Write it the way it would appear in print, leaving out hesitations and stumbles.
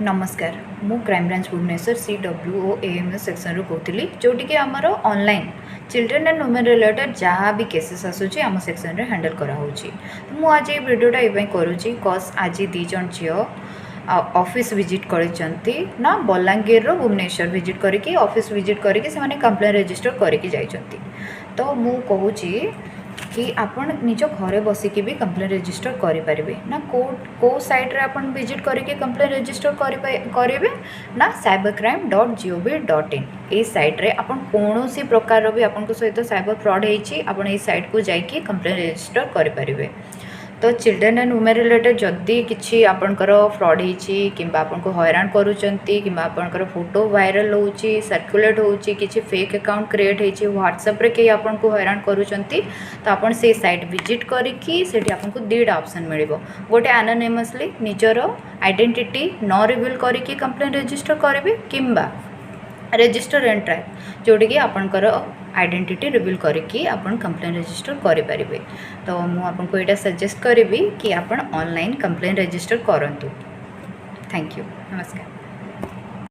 नमस्कार मु crime branch Bhubaneswar CWOAMS section रू कहती जोटि कि आमर online children and women related जहाँ भी केसेस आसूँ आम सेक्शन रे हैंडल कराऊँगी। तो मुझे ये वीडियोटा ये करुँची कज आज दी जन झी ऑफिस विजिट करती ना बलांगीर रो भुवनेश्वर विजिट करके ऑफिस विजिट करके से कंप्लेन रजिस्टर करके जाइछंती। तो मु कहूँ कि आपण निज घरे बसिकी भी कंप्लेन रजिस्टर करें ना को साइट रे आपण विजिट करके कंप्लेन रजिस्टर करेंगे ना cybercrime.gov.in ये साइट रे आपण कौन सी प्रकार भी आपन सहित साइबर फ्रॉड होती आपण ये साइट को जाइए कंप्लेन रजिस्टर करें। तो चिल्ड्रेन एंड वुमेन रिलेटेड जदि किसी आपणकर फ्रॉड होती कि आपको हैरान करुँच आपणकर फोटो वायरल होची सर्कुलेट होची किसी फेक अकाउंट क्रिएट होती व्हाट्सएप रे कई आपको हैरान करुँच तो आप से साइट विजिट करके आपको दुईटा ऑप्शन मिल गोटे एनोनिमसली निजर आइडेंटिटी न रिवील करके कंप्लेन रजिस्टर करेंगे किंबा रजिस्टर एंड ट्रैक जोटी कि आपणकर आइडेंटिटी रिवील करके आपन कंप्लेन रजिस्टर करें। तो मुझे यहाँ सजेस्ट करी कि आप ऑनलाइन कंप्लेन रजिस्टर करूँ। Thank you. नमस्कार।